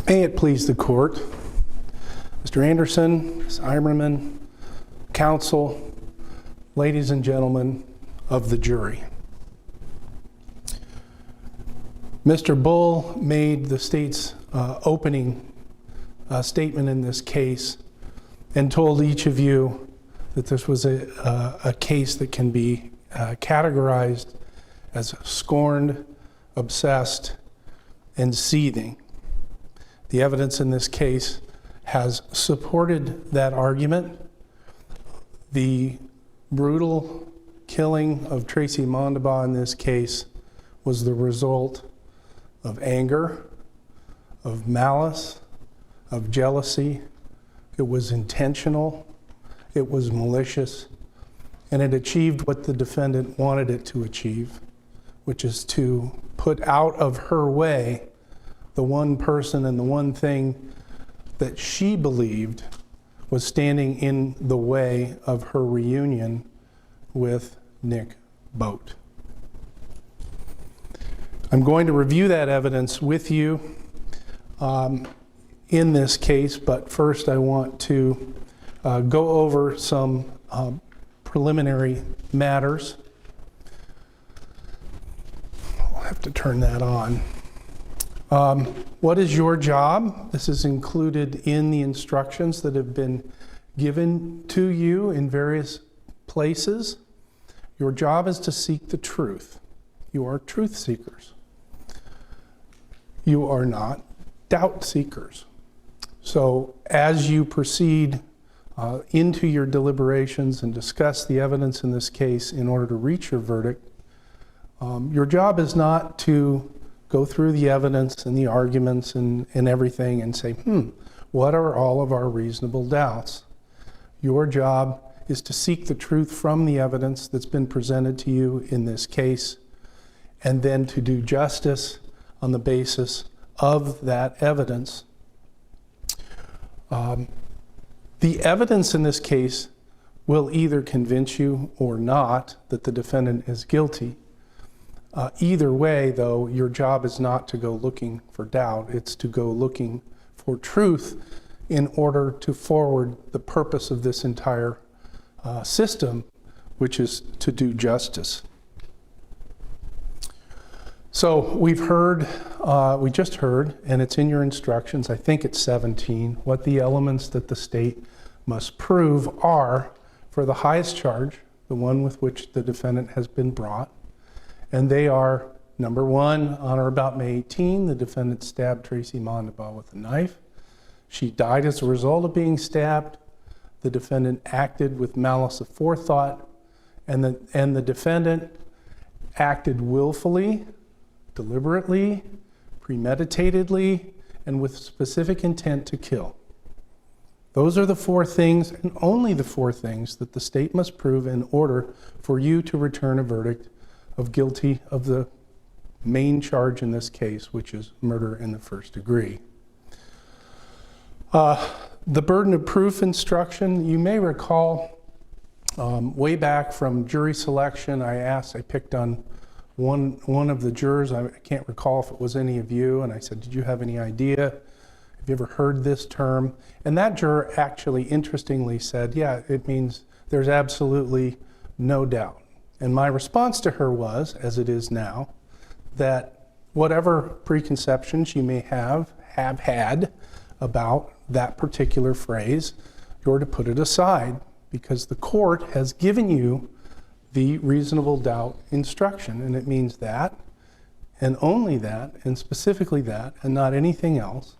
May it please the court, Mr. Anderson, Ms. Eimerman, counsel, ladies and gentlemen of the jury. Mr. Bull made the state's opening statement in this case and told each of you that this was a case that can be categorized as scorned, obsessed, and seething. The evidence in this case has supported that argument. The brutal killing of Tracy Mondabaugh in this case was the result of anger, of malice, of jealousy. It was intentional, it was malicious, and it achieved what the defendant wanted it to achieve, which is to put out of her way the one person and the one thing that she believed was standing in the way of her reunion with Nick Boat. I'm going to review that evidence with you in this case, but first I want to go over some preliminary matters. I'll have to turn that on. What is your job? This is included in the instructions that have been given to you in various places. Your job is to seek the truth. You are truth seekers. You are not doubt seekers. So as you proceed into your deliberations and discuss the evidence in this case in order to reach your verdict, your job is not to go through the evidence and the arguments and everything and say, what are all of our reasonable doubts? Your job is to seek the truth from the evidence that's been presented to you in this case, and then to do justice on the basis of that evidence. The evidence in this case will either convince you or not that the defendant is guilty. Either way, though, your job is not to go looking for doubt. It's to go looking for truth in order to forward the purpose of this entire system, which is to do justice. So we just heard, and it's in your instructions, I think it's 17, what the elements that the state must prove are for the highest charge, the one with which the defendant has been brought. And they are, number one, on or about May 18, the defendant stabbed Tracy Mondabaugh with a knife. She died as a result of being stabbed. The defendant acted with malice of forethought, and the defendant acted willfully, deliberately, premeditatedly, and with specific intent to kill. Those are the four things, and only the four things, that the state must prove in order for you to return a verdict of guilty of the main charge in this case, which is murder in the first degree. The burden of proof instruction, you may recall way back from jury selection, I picked on one of the jurors. I can't recall if it was any of you, and I said, did you have any idea? Have you ever heard this term? And that juror actually interestingly said, yeah, it means there's absolutely no doubt. And my response to her was, as it is now, that whatever preconceptions you may have had about that particular phrase, you're to put it aside, because the court has given you the reasonable doubt instruction, and it means that, and only that, and specifically that, and not anything else.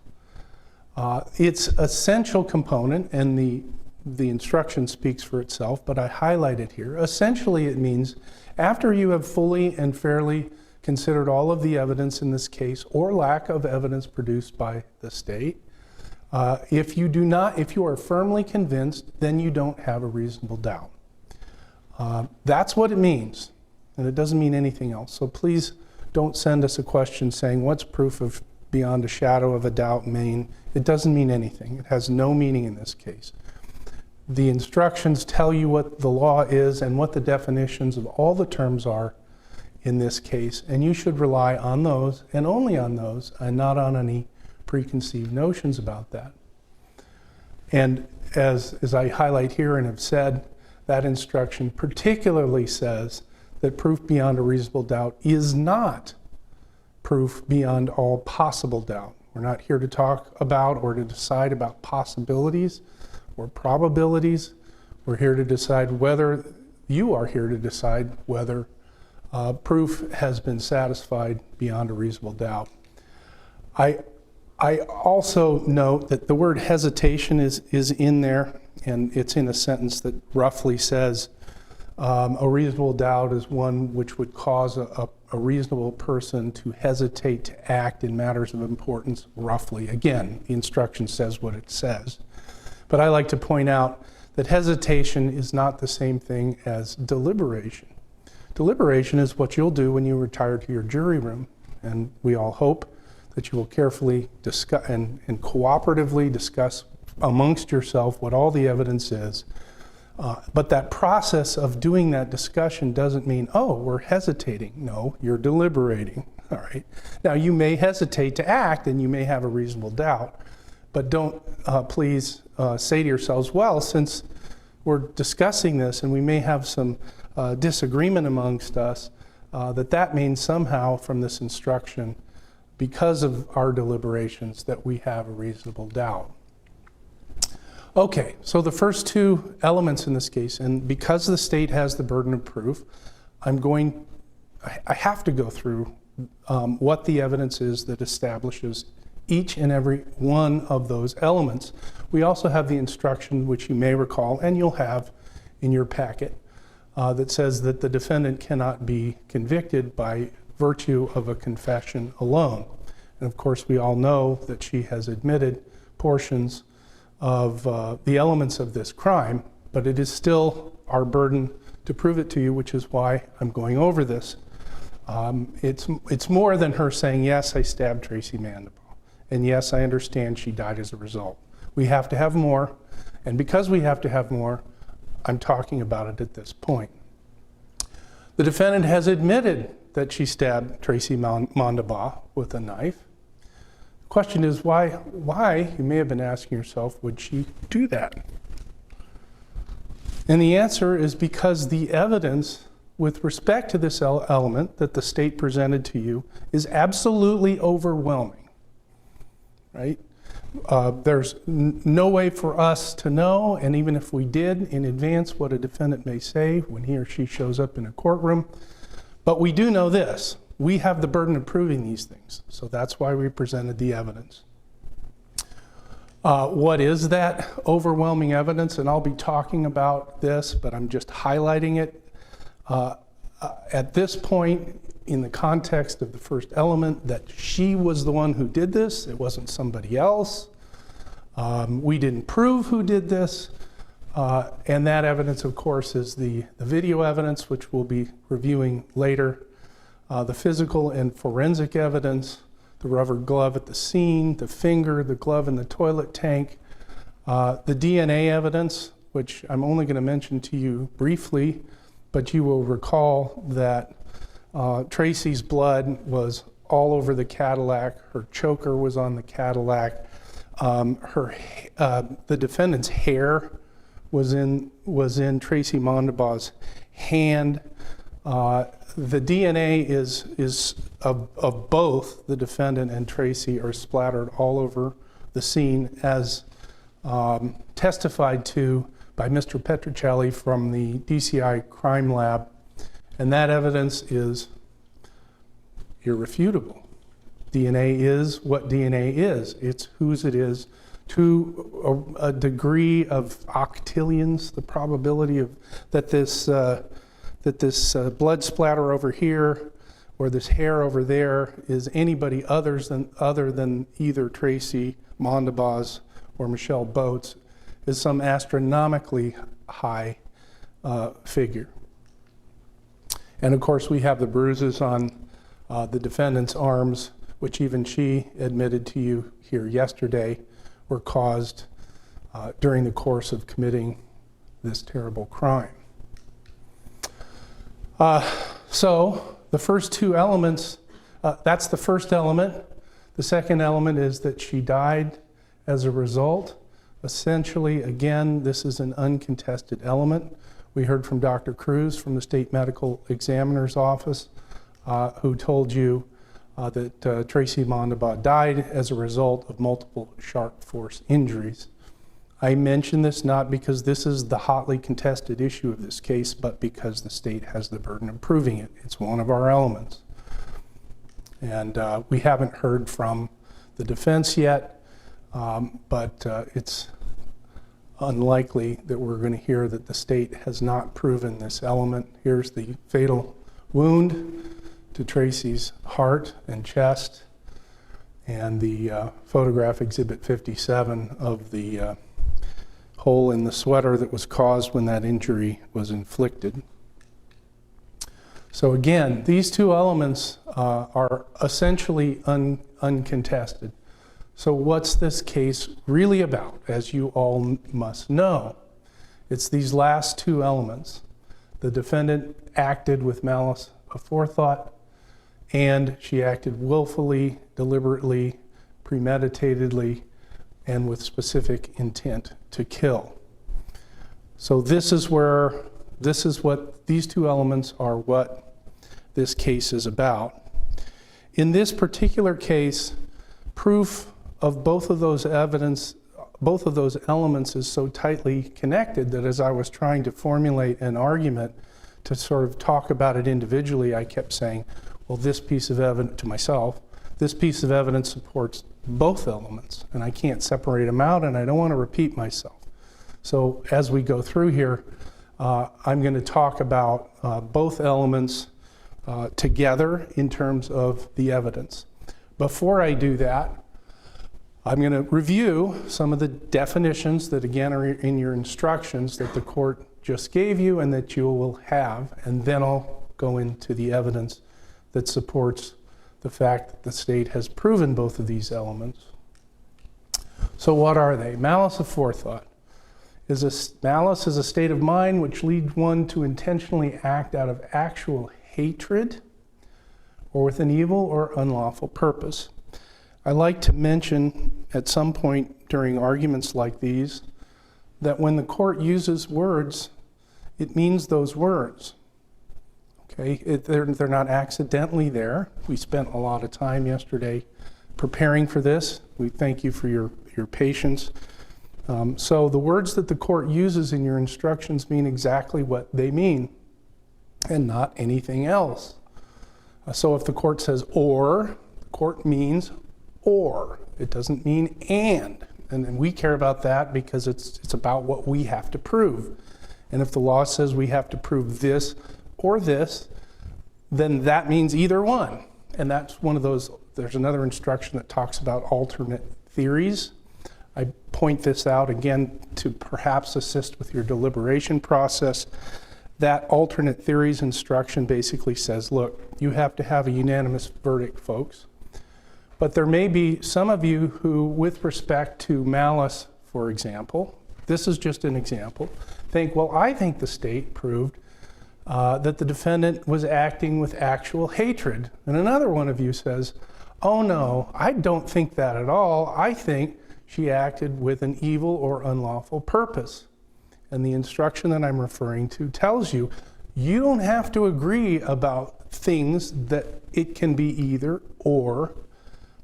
It's an essential component, and the instruction speaks for itself, but I highlight it here. Essentially, it means after you have fully and fairly considered all of the evidence in this case, or lack of evidence produced by the state, if you are firmly convinced, then you don't have a reasonable doubt. That's what it means, and it doesn't mean anything else. So please don't send us a question saying, what's proof of beyond a shadow of a doubt mean? It doesn't mean anything. It has no meaning in this case. The instructions tell you what the law is and what the definitions of all the terms are in this case, and you should rely on those and only on those and not on any preconceived notions about that. And as I highlight here and have said, that instruction particularly says that proof beyond a reasonable doubt is not proof beyond all possible doubt. We're not here to talk about or to decide about possibilities or probabilities. We're here to decide whether, you are here to decide whether proof has been satisfied beyond a reasonable doubt. I also note that the word hesitation is in there, and it's in a sentence that roughly says a reasonable doubt is one which would cause a reasonable person to hesitate to act in matters of importance, roughly. Again, the instruction says what it says. But I like to point out that hesitation is not the same thing as deliberation. Deliberation is what you'll do when you retire to your jury room, and we all hope that you will carefully discuss and cooperatively discuss amongst yourself what all the evidence is. But that process of doing that discussion doesn't mean, oh, we're hesitating. No, you're deliberating. All right. Now, you may hesitate to act and you may have a reasonable doubt, but don't please say to yourselves, well, since we're discussing this and we may have some disagreement amongst us, that means somehow from this instruction, because of our deliberations, that we have a reasonable doubt. Okay, so the first two elements in this case, and because the state has the burden of proof, I have to go through what the evidence is that establishes each and every one of those elements. We also have the instruction, which you may recall, and you'll have in your packet, that says that the defendant cannot be convicted by virtue of a confession alone. And of course, we all know that she has admitted portions of the elements of this crime, but it is still our burden to prove it to you, which is why I'm going over this. It's more than her saying, yes, I stabbed Tracy Manslaughter, and yes, I understand she died as a result. We have to have more, and because we have to have more, I'm talking about it at this point. The defendant has admitted that she stabbed Tracy Manslaughter with a knife. The question is why, you may have been asking yourself, would she do that? And the answer is because the evidence with respect to this element that the state presented to you is absolutely overwhelming, right? There's no way for us to know, and even if we did in advance, what a defendant may say when he or she shows up in a courtroom. But we do know this. We have the burden of proving these things, so that's why we presented the evidence. What is that overwhelming evidence? And I'll be talking about this, but I'm just highlighting it. At this point, in the context of the first element, that she was the one who did this, it wasn't somebody else. We didn't prove who did this. And that evidence, of course, is the video evidence, which we'll be reviewing later. The physical and forensic evidence, the rubber glove at the scene, the finger, the glove in the toilet tank, the DNA evidence, which I'm only going to mention to you briefly, but you will recall that Tracy's blood was all over the Cadillac. Her choker was on the Cadillac. The defendant's hair was in Tracy Manslaughter's hand. The DNA is of both the defendant and Tracy are splattered all over the scene, as testified to by Mr. Petrocelli from the DCI crime lab, and that evidence is irrefutable. DNA is what DNA is. It's whose it is to a degree of octillions, the probability of that this blood splatter over here or this hair over there is anybody other than either Tracy Manslaughter or Michelle Boats is some astronomically high figure. And of course, we have the bruises on the defendant's arms, which even she admitted to you here yesterday were caused during the course of committing this terrible crime. So the first two elements, that's the first element. The second element is that she died as a result. Essentially, again, this is an uncontested element. We heard from Dr. Cruz from the State Medical Examiner's Office, who told you that Tracy Mondabaugh died as a result of multiple sharp force injuries. I mention this not because this is the hotly contested issue of this case, but because the state has the burden of proving it. It's one of our elements. And we haven't heard from the defense yet, but it's unlikely that we're going to hear that the state has not proven this element. Here's the fatal wound to Tracy's heart and chest, and the photograph exhibit 57 of the hole in the sweater that was caused when that injury was inflicted. So again, these two elements are essentially uncontested. So what's this case really about, as you all must know? It's these last two elements. The defendant acted with malice of forethought, and she acted willfully, deliberately, premeditatedly, and with specific intent to kill. So this is what these two elements are, what this case is about. In this particular case, proof of both of those elements is so tightly connected that as I was trying to formulate an argument to sort of talk about it individually, I kept saying, well, this piece of evidence, to myself, this piece of evidence supports both elements, and I can't separate them out, and I don't want to repeat myself. So as we go through here, I'm going to talk about both elements together in terms of the evidence. Before I do that, I'm going to review some of the definitions that, again, are in your instructions that the court just gave you and that you will have, and then I'll go into the evidence that supports the fact that the state has proven both of these elements. So what are they? Malice of forethought. Malice is a state of mind which leads one to intentionally act out of actual hatred or with an evil or unlawful purpose. I like to mention at some point during arguments like these that when the court uses words, it means those words. Okay, they're not accidentally there. We spent a lot of time yesterday preparing for this. We thank you for your patience. So the words that the court uses in your instructions mean exactly what they mean and not anything else. So if the court says or, the court means or. It doesn't mean and we care about that because it's about what we have to prove. And if the law says we have to prove this or this, then that means either one. And that's one of those. There's another instruction that talks about alternate theories. I point this out again to perhaps assist with your deliberation process. That alternate theories instruction basically says, look, you have to have a unanimous verdict, folks. But there may be some of you who, with respect to malice, for example, this is just an example, think, well, I think the state proved that the defendant was acting with actual hatred. And another one of you says, oh no, I don't think that at all. I think she acted with an evil or unlawful purpose. And the instruction that I'm referring to tells you, you don't have to agree about things that it can be either or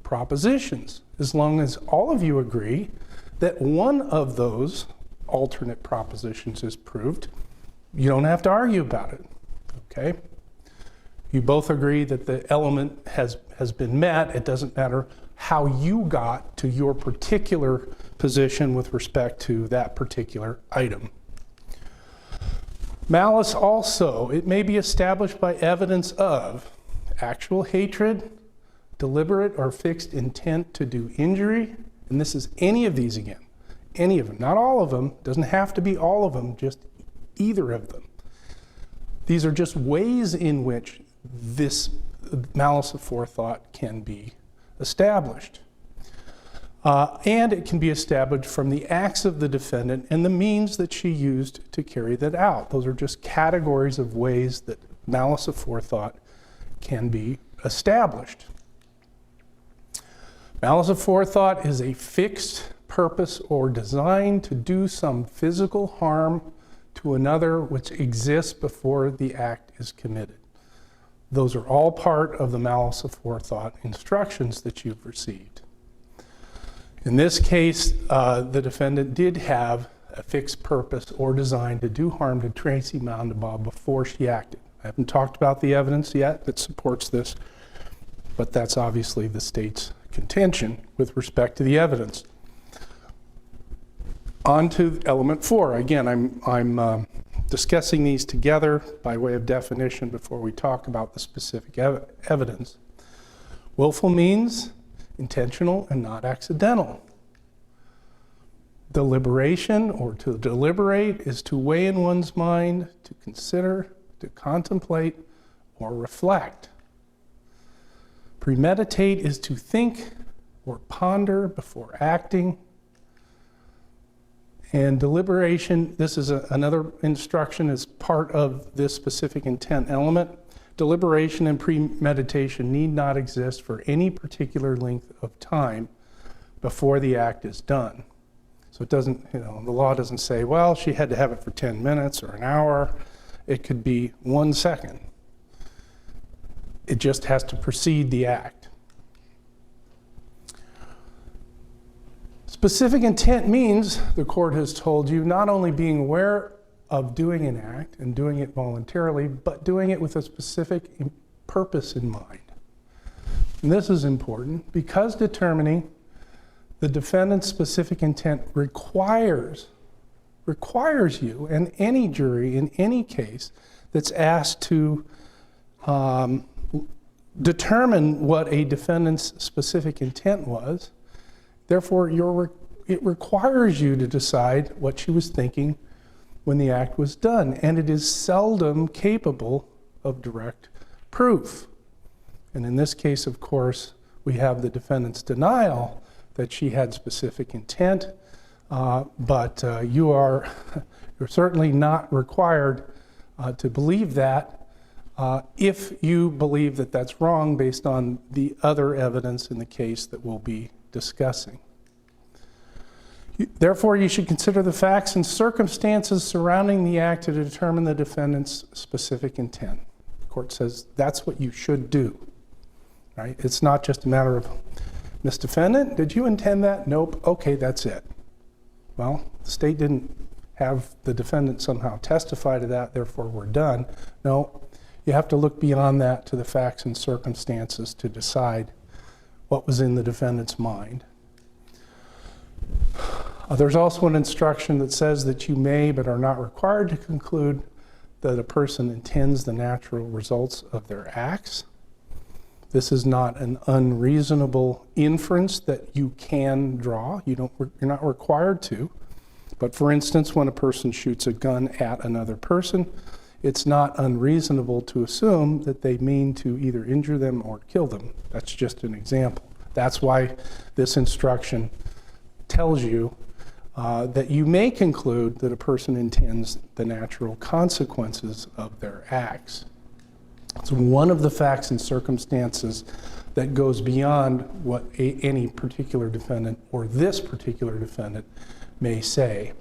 propositions, as long as all of you agree that one of those alternate propositions is proved. You don't have to argue about it, okay? You both agree that the element has been met. It doesn't matter how you got to your particular position with respect to that particular item. Malice also, it may be established by evidence of actual hatred, deliberate or fixed intent to do injury, and this is any of these again, any of them, not all of them, doesn't have to be all of them, just either of them. These are just ways in which this malice of forethought can be established. And it can be established from the acts of the defendant and the means that she used to carry that out. Those are just categories of ways that malice of forethought can be established. Malice of forethought is a fixed purpose or design to do some physical harm to another which exists before the act is committed. Those are all part of the malice of forethought instructions that you've received. In this case, the defendant did have a fixed purpose or design to do harm to Tracy Moundabaugh before she acted. I haven't talked about the evidence yet that supports this, but that's obviously the state's contention with respect to the evidence. On to element 4. Again, I'm discussing these together by way of definition before we talk about the specific evidence. Willful means intentional and not accidental. Deliberation, or to deliberate, is to weigh in one's mind, to consider, to contemplate, or reflect. Premeditate is to think or ponder before acting. And deliberation, this is another instruction as part of this specific intent element. Deliberation and premeditation need not exist for any particular length of time before the act is done. So it doesn't, the law doesn't say, well, she had to have it for 10 minutes or an hour. It could be 1 second. It just has to precede the act. Specific intent means, the court has told you, not only being aware of doing an act and doing it voluntarily, but doing it with a specific purpose in mind. And this is important because determining the defendant's specific intent requires you and any jury in any case that's asked to determine what a defendant's specific intent was. Therefore, it requires you to decide what she was thinking when the act was done, and it is seldom capable of direct proof. And in this case, of course, we have the defendant's denial that she had specific intent, but you're certainly not required to believe that if you believe that that's wrong based on the other evidence in the case that we'll be discussing. Therefore, you should consider the facts and circumstances surrounding the act to determine the defendant's specific intent. The court says that's what you should do. Right? It's not just a matter of, Miss Defendant, did you intend that? Nope. Okay, that's it. Well, the state didn't have the defendant somehow testify to that, therefore we're done. No, you have to look beyond that to the facts and circumstances to decide what was in the defendant's mind. There's also an instruction that says that you may but are not required to conclude that a person intends the natural results of their acts. This is not an unreasonable inference that you can draw. You're not required to. But for instance, when a person shoots a gun at another person, it's not unreasonable to assume that they mean to either injure them or kill them. That's just an example. That's why this instruction tells you that you may conclude that a person intends the natural consequences of their acts. It's one of the facts and circumstances that goes beyond what any particular defendant or this particular defendant may say.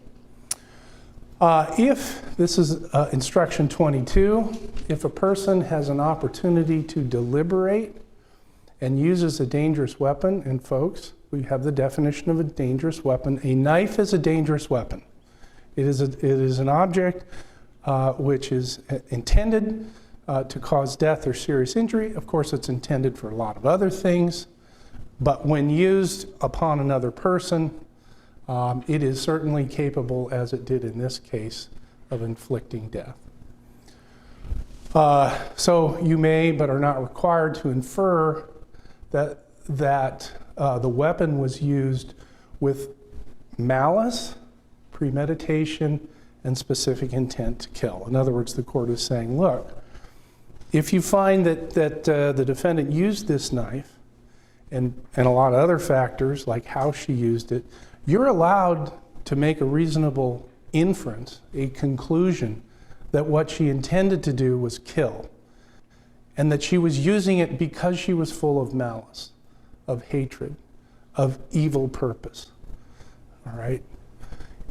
If this is instruction 22, if a person has an opportunity to deliberate and uses a dangerous weapon, and folks, we have the definition of a dangerous weapon. A knife is a dangerous weapon. It is an object which is intended to cause death or serious injury. Of course, it's intended for a lot of other things, but when used upon another person, it is certainly capable, as it did in this case, of inflicting death. So you may, but are not required to infer that the weapon was used with malice, premeditation, and specific intent to kill. In other words, the court is saying, look, if you find that the defendant used this knife and a lot of other factors like how she used it, you're allowed to make a reasonable inference, a conclusion, that what she intended to do was kill, and that she was using it because she was full of malice, of hatred, of evil purpose, all right?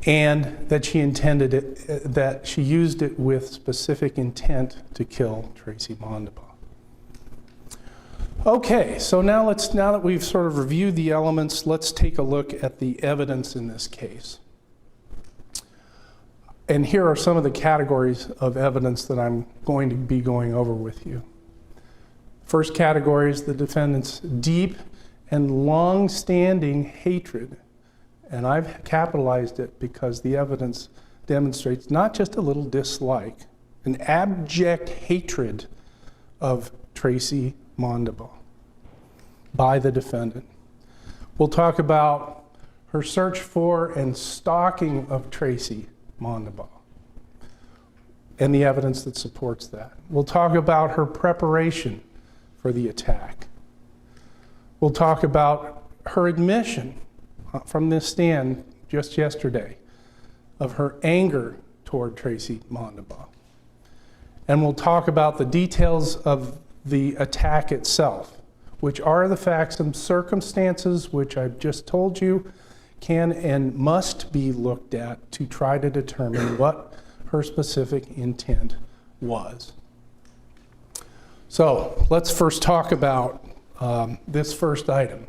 And that she intended it, that she used it with specific intent to kill Tracy Mondabaugh. Okay, so now that we've sort of reviewed the elements, let's take a look at the evidence in this case. And here are some of the categories of evidence that I'm going to be going over with you. First category is the defendant's deep and long-standing hatred. And I've capitalized it because the evidence demonstrates not just a little dislike, an abject hatred of Tracy Mondabaugh by the defendant. We'll talk about her search for and stalking of Tracy Mondabaugh and the evidence that supports that. We'll talk about her preparation for the attack. We'll talk about her admission from this stand just yesterday of her anger toward Tracy Mondabaugh. And we'll talk about the details of the attack itself, which are the facts and circumstances which I've just told you can and must be looked at to try to determine what her specific intent was. So let's first talk about this first item,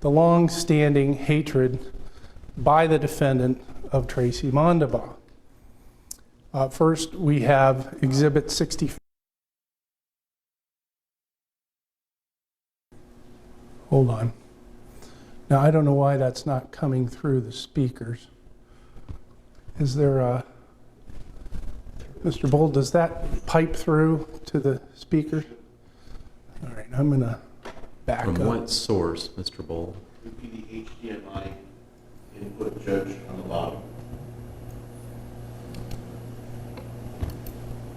the long-standing hatred by the defendant of Tracy Mondabaugh. First, we have Exhibit 65. Hold on. Now, I don't know why that's not coming through the speakers. Is there a... Mr. Bull, does that pipe through to the speakers? All right, I'm going to back up. From what source, Mr. Bull? Would be the HDMI input, Judge, on the bottom.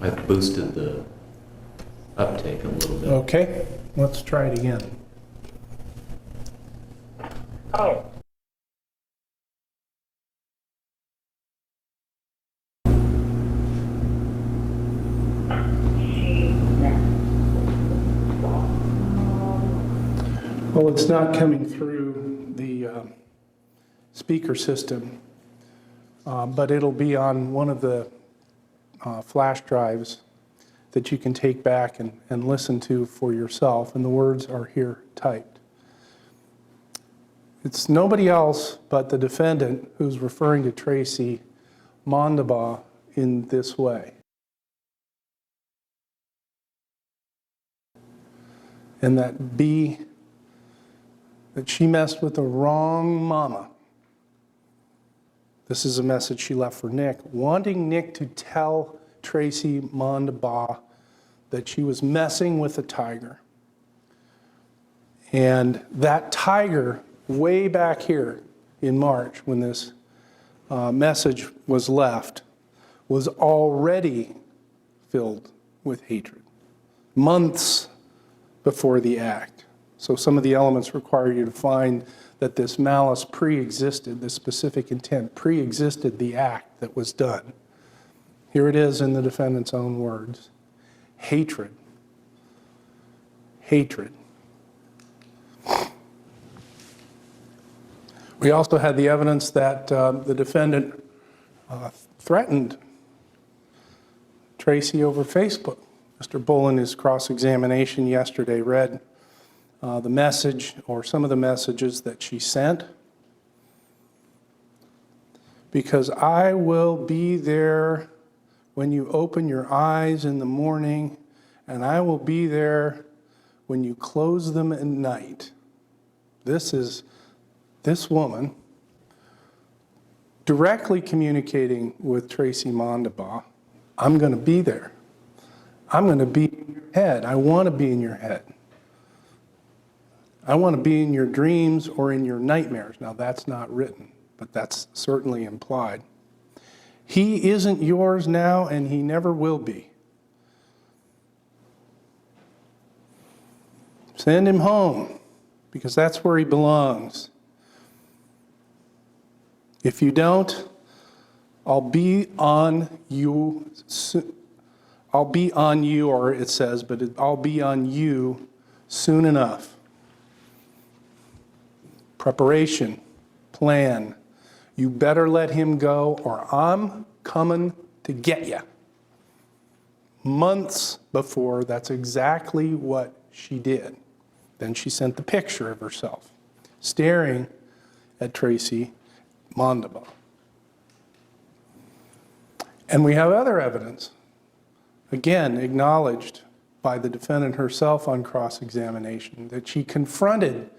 I've boosted the uptake a little bit. Okay, let's try it again. Oh. Well, it's not coming through the speaker system, but it'll be on one of the flash drives that you can take back and listen to for yourself, and the words are here typed. It's nobody else but the defendant who's referring to Tracy Mondabaugh in this way. And that she messed with the wrong mama. This is a message she left for Nick, wanting Nick to tell Tracy Mondabaugh that she was messing with a tiger. And that tiger, way back here in March when this message was left, was already filled with hatred, months before the act. So some of the elements require you to find that this malice pre-existed, this specific intent pre-existed the act that was done. Here it is in the defendant's own words. Hatred. Hatred. We also had the evidence that the defendant threatened Tracy over Facebook. Mr. Bull, in his cross-examination yesterday, read the message or some of the messages that she sent. Because I will be there when you open your eyes in the morning, and I will be there when you close them at night. This is this woman directly communicating with Tracy Mondabaugh. I'm going to be there. I'm going to be in your head. I want to be in your head. I want to be in your dreams or in your nightmares. Now, that's not written, but that's certainly implied. He isn't yours now, and he never will be. Send him home, because that's where he belongs. If you don't, I'll be on you. I'll be on you, or it says, but I'll be on you soon enough. Preparation, plan. You better let him go or I'm coming to get you. Months before, that's exactly what she did. Then she sent the picture of herself staring at Tracy Mondabaugh. And we have other evidence, again, acknowledged by the defendant herself on cross-examination, that she confronted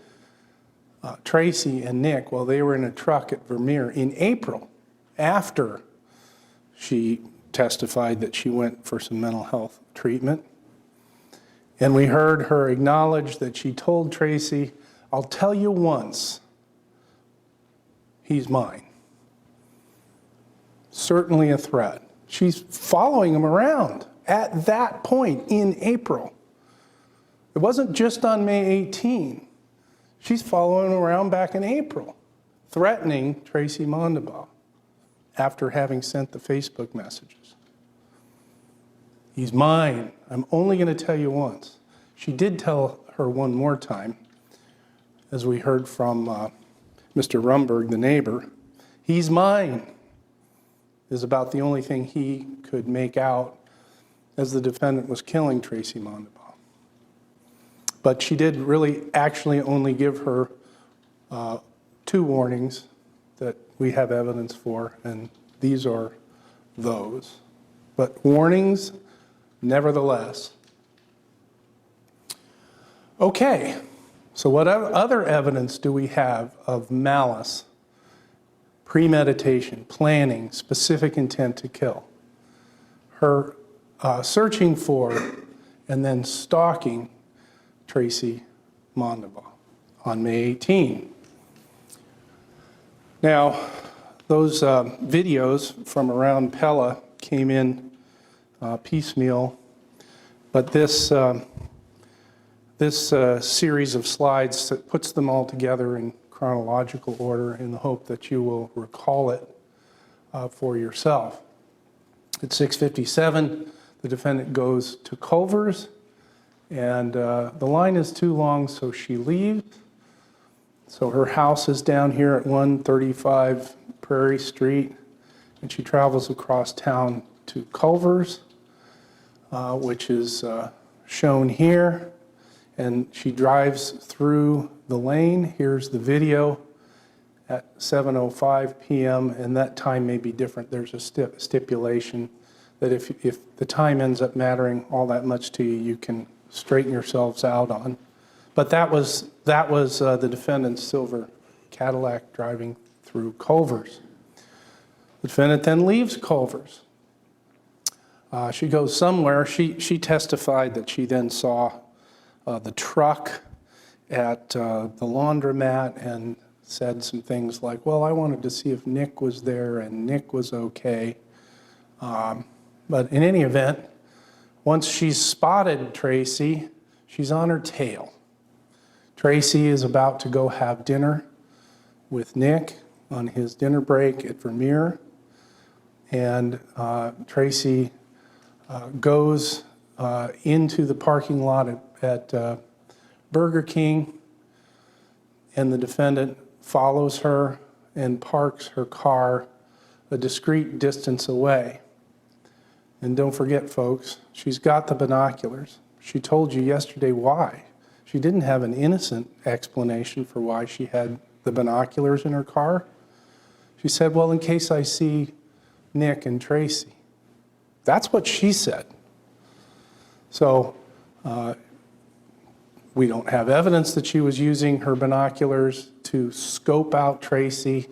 Tracy and Nick while they were in a truck at Vermeer in April, after she testified that she went for some mental health treatment. And we heard her acknowledge that she told Tracy, "I'll tell you once, he's mine." Certainly a threat. She's following him around at that point in April. It wasn't just on May 18. She's following him around back in April, threatening Tracy Mondabaugh after having sent the Facebook messages. He's mine. I'm only going to tell you once. She did tell her one more time, as we heard from Mr. Rumberg, the neighbor. He's mine is about the only thing he could make out as the defendant was killing Tracy Mondabaugh. But she did really actually only give her 2 warnings that we have evidence for, and these are those. But warnings, nevertheless. Okay, so what other evidence do we have of malice, premeditation, planning, specific intent to kill? Her searching for and then stalking Tracy Mondabaugh on May 18. Now, those videos from around Pella came in piecemeal, but this series of slides that puts them all together in chronological order in the hope that you will recall it for yourself. At 6:57, the defendant goes to Culver's, and the line is too long, so she leaves. So her house is down here at 135 Prairie Street, and she travels across town to Culver's, which is shown here. And she drives through the lane. Here's the video at 7:05 p.m., and that time may be different. There's a stipulation that if the time ends up mattering all that much to you, you can straighten yourselves out on. But that was the defendant's silver Cadillac driving through Culver's. The defendant then leaves Culver's. She goes somewhere. She testified that she then saw the truck at the laundromat and said some things like, well, I wanted to see if Nick was there and Nick was okay. But in any event, once she's spotted Tracy, she's on her tail. Tracy is about to go have dinner with Nick on his dinner break at Vermeer. And Tracy goes into the parking lot at Burger King, and the defendant follows her and parks her car a discreet distance away. And don't forget, folks, she's got the binoculars. She told you yesterday why. She didn't have an innocent explanation for why she had the binoculars in her car. She said, well, in case I see Nick and Tracy. That's what she said. So we don't have evidence that she was using her binoculars to scope out Tracy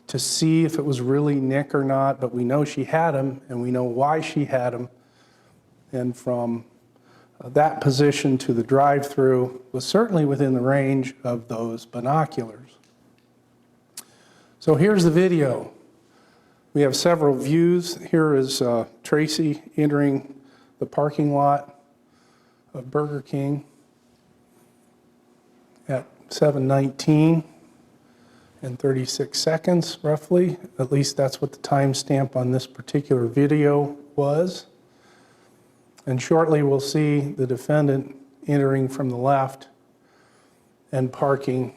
to see if it was really Nick or not, but we know she had him, and we know why she had him. And from that position to the drive-through was certainly within the range of those binoculars. So here's the video. We have several views. Here is Tracy entering the parking lot of Burger King at 7:19 and 36 seconds, roughly. At least that's what the timestamp on this particular video was. And shortly we'll see the defendant entering from the left and parking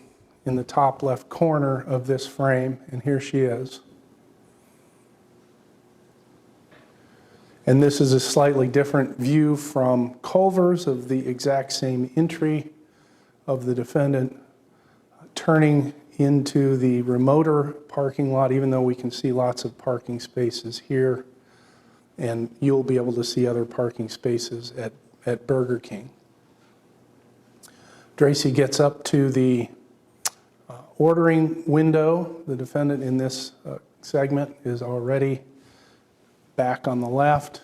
in the top left corner of this frame, and here she is. And this is a slightly different view from Culver's of the exact same entry of the defendant turning into the remoter parking lot, even though we can see lots of parking spaces here. And you'll be able to see other parking spaces at Burger King. Tracy gets up to the ordering window. The defendant in this segment is already back on the left.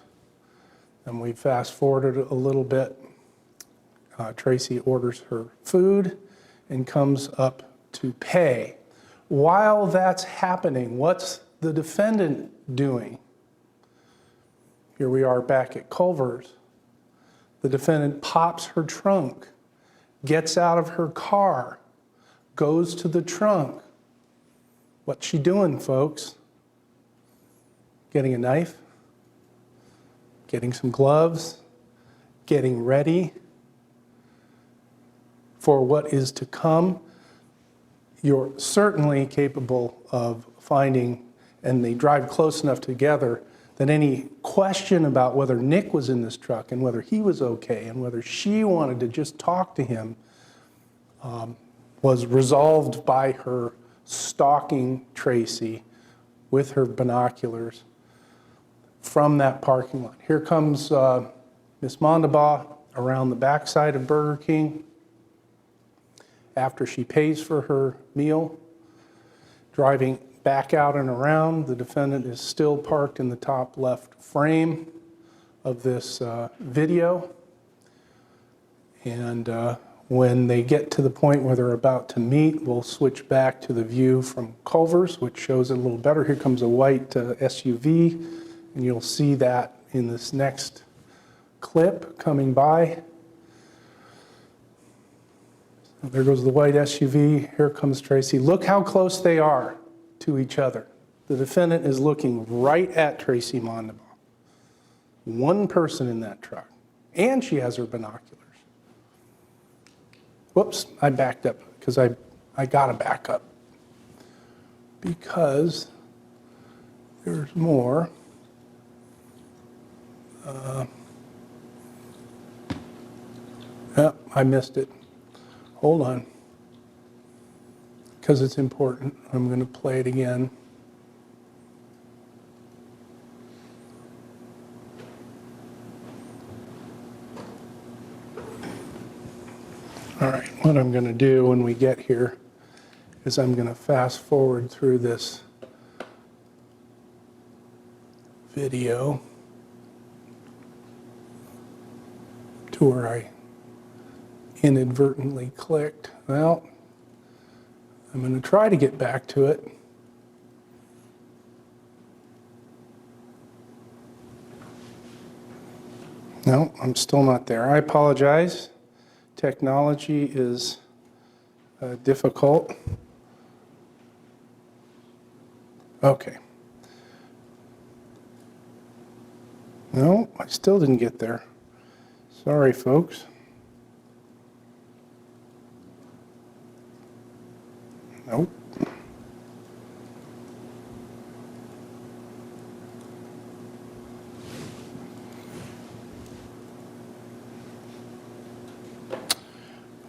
And we fast forwarded a little bit. Tracy orders her food and comes up to pay. While that's happening, what's the defendant doing? Here we are back at Culver's. The defendant pops her trunk, gets out of her car, goes to the trunk. What's she doing, folks? Getting a knife? Getting some gloves? Getting ready for what is to come? You're certainly capable of finding, and they drive close enough together, that any question about whether Nick was in this truck and whether he was okay and whether she wanted to just talk to him was resolved by her stalking Tracy with her binoculars from that parking lot. Here comes Miss Mondabaugh around the backside of Burger King after she pays for her meal, driving back out and around. The defendant is still parked in the top left frame of this video. And when they get to the point where they're about to meet, we'll switch back to the view from Culver's, which shows it a little better. Here comes a white SUV, and you'll see that in this next clip coming by. There goes the white SUV. Here comes Tracy. Look how close they are to each other. The defendant is looking right at Tracy Mondabaugh. One person in that truck. And she has her binoculars. Whoops, I backed up because I got to back up. Because there's more. I missed it. Hold on. Because it's important, I'm going to play it again. All right, what I'm going to do when we get here is I'm going to fast forward through this video to where I inadvertently clicked. Well, I'm going to try to get back to it. No, I'm still not there. I apologize. Technology is difficult. Okay. No, I still didn't get there. Sorry, folks. Nope.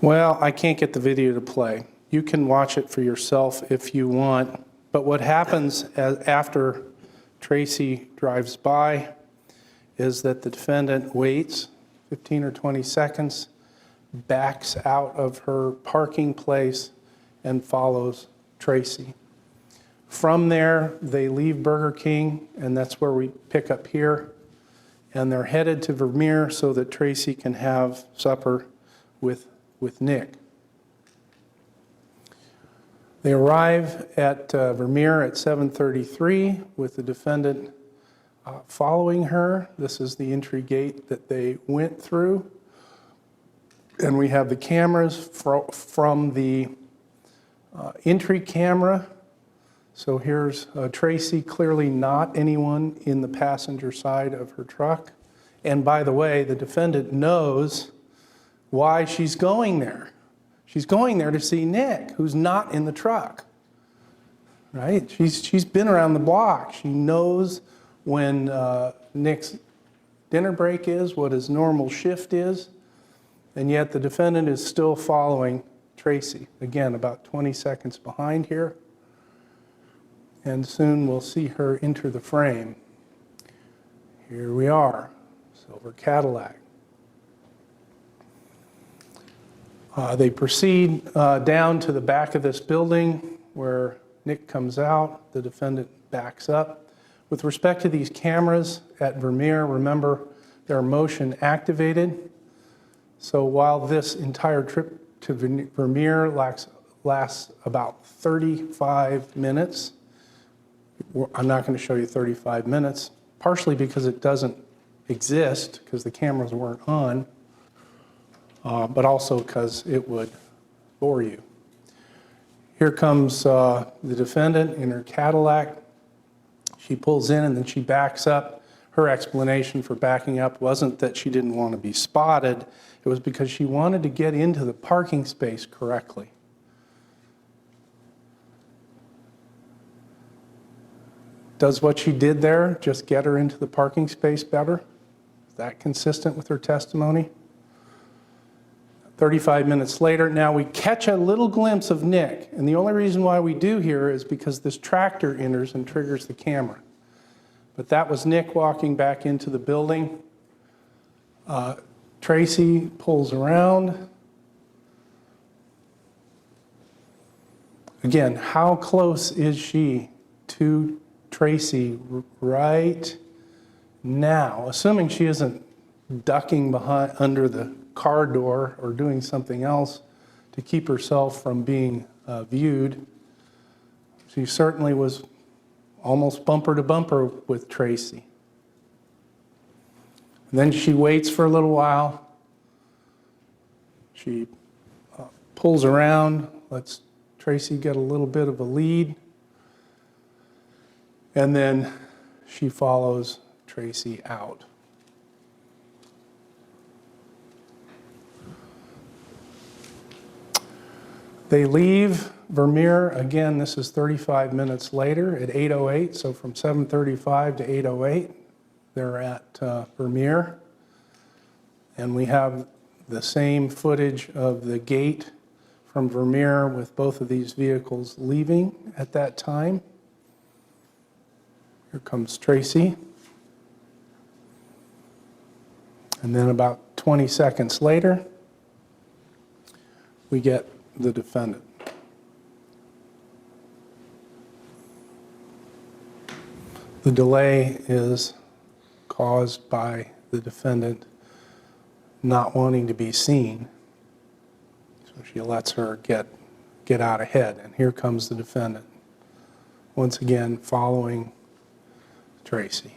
Well, I can't get the video to play. You can watch it for yourself if you want. But what happens after Tracy drives by is that the defendant waits 15 or 20 seconds, backs out of her parking place, and follows Tracy. From there, they leave Burger King, and that's where we pick up here. And they're headed to Vermeer so that Tracy can have supper with Nick. They arrive at Vermeer at 7:33 with the defendant following her. This is the entry gate that they went through. And we have the cameras from the entry camera. So here's Tracy, clearly not anyone in the passenger side of her truck. And by the way, the defendant knows why she's going there. She's going there to see Nick, who's not in the truck, right? She's been around the block. She knows when Nick's dinner break is, what his normal shift is, and yet the defendant is still following Tracy. Again, about 20 seconds behind here, and soon we'll see her enter the frame. Here we are, silver Cadillac. They proceed down to the back of this building where Nick comes out, the defendant backs up. With respect to these cameras at Vermeer, remember they're motion activated. So while this entire trip to Vermeer lasts about 35 minutes, I'm not going to show you 35 minutes, partially because it doesn't exist, because the cameras weren't on, but also because it would bore you. Here comes the defendant in her Cadillac. She pulls in and then she backs up. Her explanation for backing up wasn't that she didn't want to be spotted. It was because she wanted to get into the parking space correctly. Does what she did there just get her into the parking space better? Is that consistent with her testimony? 35 minutes later, now we catch a little glimpse of Nick. And the only reason why we do here is because this tractor enters and triggers the camera. But that was Nick walking back into the building. Tracy pulls around. Again, how close is she to Tracy right now? Assuming she isn't ducking behind under the car door or doing something else to keep herself from being viewed. She certainly was almost bumper to bumper with Tracy. And then she waits for a little while. She pulls around, lets Tracy get a little bit of a lead, and then she follows Tracy out. They leave Vermeer, again, this is 35 minutes later at 8:08, so from 7:35 to 8:08, they're at Vermeer. And we have the same footage of the gate from Vermeer with both of these vehicles leaving at that time. Here comes Tracy. And then about 20 seconds later, we get the defendant. The delay is caused by the defendant not wanting to be seen. So she lets her get out ahead. And here comes the defendant, once again following Tracy.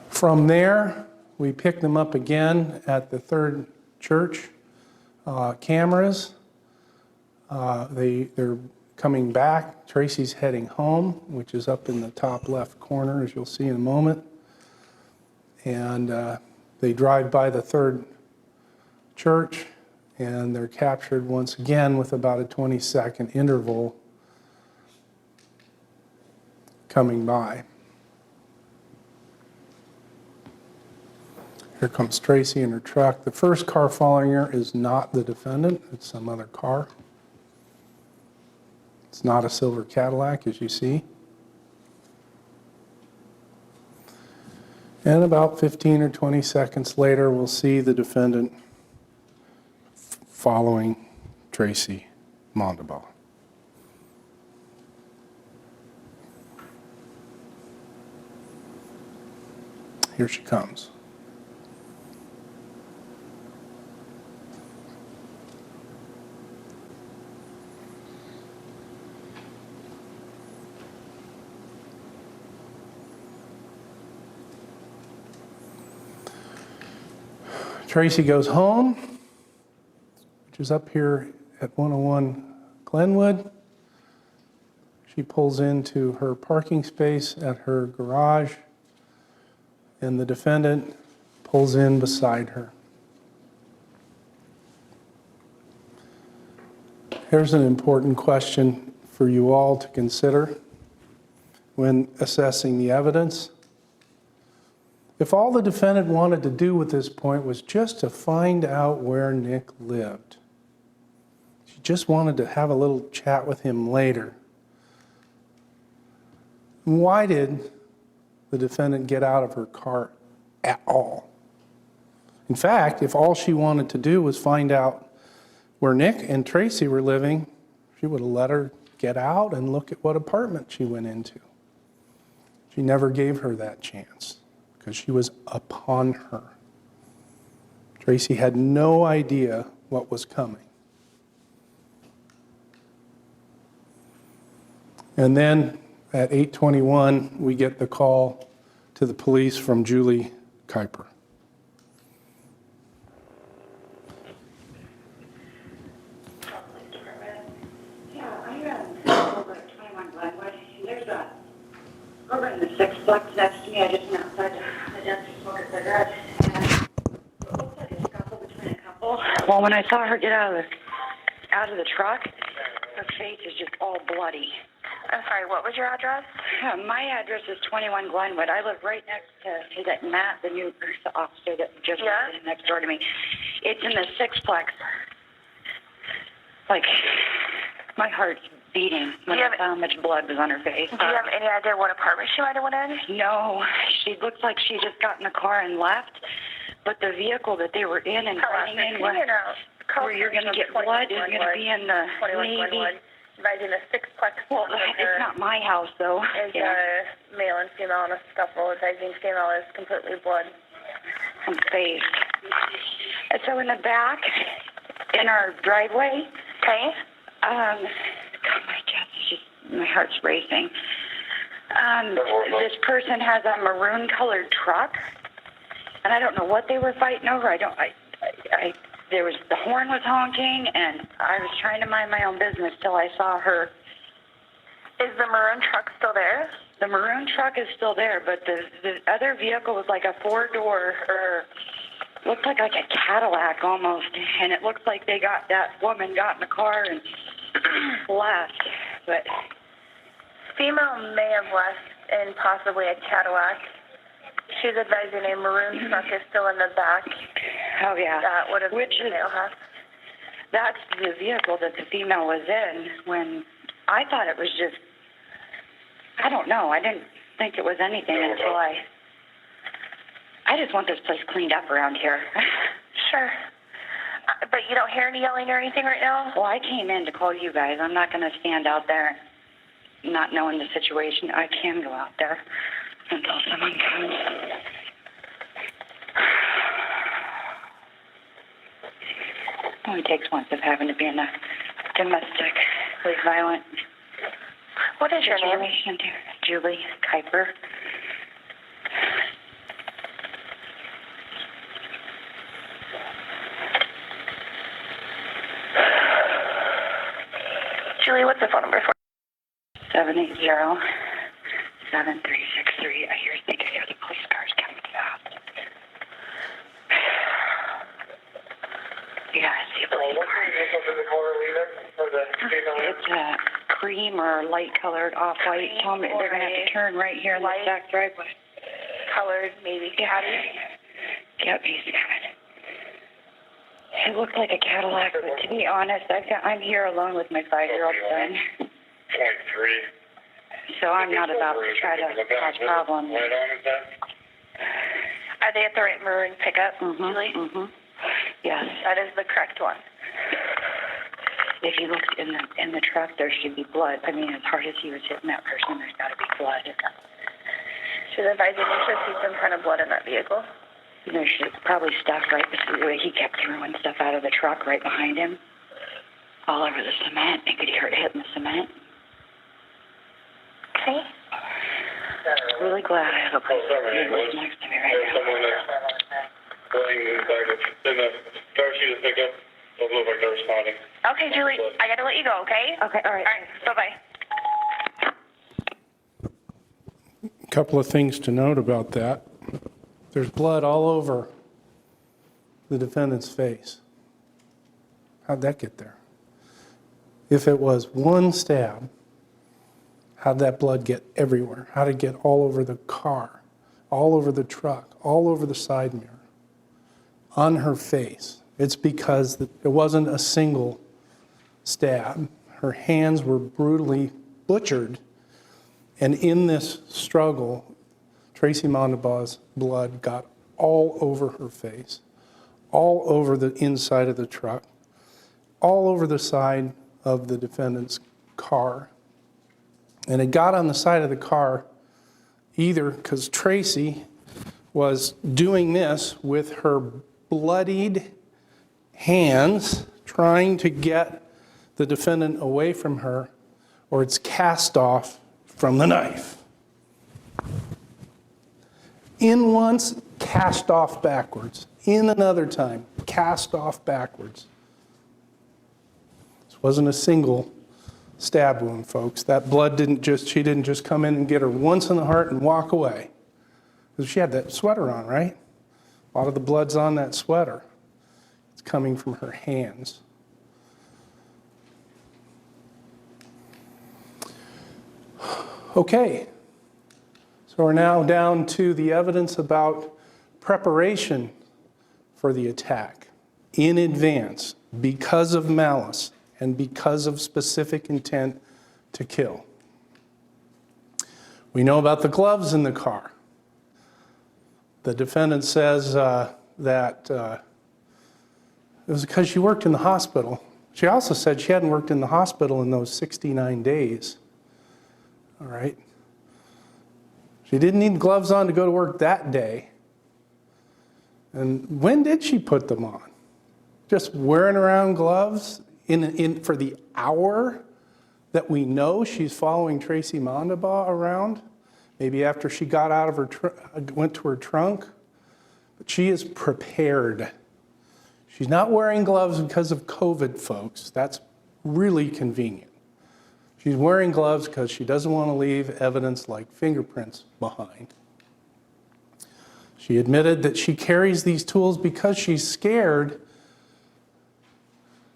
From there, we pick them up again at the third church cameras. They're coming back. Tracy's heading home, which is up in the top left corner, as you'll see in a moment. And they drive by the third church, and they're captured once again with about a 20-second interval coming by. Here comes Tracy in her truck. The first car following her is not the defendant, it's some other car. It's not a silver Cadillac, as you see. And about 15 or 20 seconds later, we'll see the defendant following Tracy Mondabaugh. Here she comes. Tracy goes home, which is up here at 101 Glenwood. She pulls into her parking space at her garage, and the defendant pulls in beside her. Here's an important question for you all to consider when assessing the evidence. If all the defendant wanted to do with this point was just to find out where Nick lived, she just wanted to have a little chat with him later, why did the defendant get out of her car at all? In fact, if all she wanted to do was find out where Nick and Tracy were living, she would have let her get out and look at what apartment she went into. She never gave her that chance because she was upon her. Tracy had no idea what was coming. And then at 8:21, we get the call to the police from Julie Kuiper. Over in the sixplex next to me, I just went outside the desk to smoke a cigarette, and it looked like a scuffle between a couple. Well, when I saw her get out of the truck, her face is just all bloody. I'm sorry, what was your address? My address is 21 Glenwood. I live right next to that Matt, the new officer that just was next door to me. It's in the sixplex. Like, my heart's beating when I saw how much blood was on her face. Do you have any idea what apartment she might have went in? No, she looked like she just got in the car and left, but the vehicle that they were in and fighting in where you're going to get blood is going to be in the Navy. Advising a sixplex. Well, it's not my house, though. Is a male and female in a scuffle. Advising female is completely blood. Some face. And so in the back, in our driveway, Okay. God, my chest is just, my heart's racing. This person has a maroon-colored truck, and I don't know what they were fighting over. The horn was honking, and I was trying to mind my own business till I saw her. Is the maroon truck still there? The maroon truck is still there, but the other vehicle was like a four-door, or looked like a Cadillac almost, and it looked like that woman got in the car and left. But Female may have left in possibly a Cadillac. She's advising a maroon truck is still in the back. Oh, yeah. That would have Which been the male house. That's the vehicle that the female was in when I thought it was just, I don't know. I didn't think it was anything until I just want this place cleaned up around here. Sure. But you don't hear any yelling or anything right now? Well, I came in to call you guys. I'm not going to stand out there not knowing the situation. I can go out there until someone comes. Only takes once of having to be in a domestically violent What is your name? situation. Julie Kuiper. Julie, what's the phone number for? 780-7363. I hear the police cars coming fast. Yeah, I see a police car. It's a cream or light-colored off-white. Tell me they're going to have to turn right here in the back driveway. Colored, maybe caddy. Yep, he's coming. It looked like a Cadillac, but to be honest, I'm here alone with my 5-year-old son. 23. So I'm not about to try to cause problems. Are they at the right maroon pickup, Julie? Yes. That is the correct one. If you look in the truck, there should be blood. I mean, as hard as he was hitting that person, there's got to be blood. She's advising you should see some kind of blood in that vehicle. There's probably stuff right beside. He kept throwing stuff out of the truck right behind him, all over the cement. You could hear it hitting the cement. Okay. Really glad I have a place that lives next to me right now. Someone that's going in the car sheet to pick up. They'll look like they're responding. Okay, Julie, I got to let you go, okay? Okay, all right. All right, bye-bye. A couple of things to note about that. There's blood all over the defendant's face. How'd that get there? If it was one stab, how did that blood get everywhere? How did it get all over the car, all over the truck, all over the side mirror, on her face? It's because it wasn't a single stab. Her hands were brutally butchered. And in this struggle, Tracy Mondabaugh's blood got all over her face, all over the inside of the truck, all over the side of the defendant's car. And it got on the side of the car either because Tracy was doing this with her bloodied hands, trying to get the defendant away from her, or it's cast off from the knife. In once, cast off backwards. In another time, cast off backwards. This wasn't a single stab wound, folks. That blood she didn't just come in and get her once in the heart and walk away. Because she had that sweater on, right? A lot of the blood's on that sweater. It's coming from her hands. Okay, so we're now down to the evidence about preparation for the attack in advance because of malice and because of specific intent to kill. We know about the gloves in the car. The defendant says that it was because she worked in the hospital. She also said she hadn't worked in the hospital in those 69 days. All right. She didn't need gloves on to go to work that day. And when did she put them on? Just wearing around gloves for the hour that we know she's following Tracy Mondabaugh around? Maybe after she got out of her went to her trunk. But she is prepared. She's not wearing gloves because of COVID, folks. That's really convenient. She's wearing gloves because she doesn't want to leave evidence like fingerprints behind. She admitted that she carries these tools because she's scared,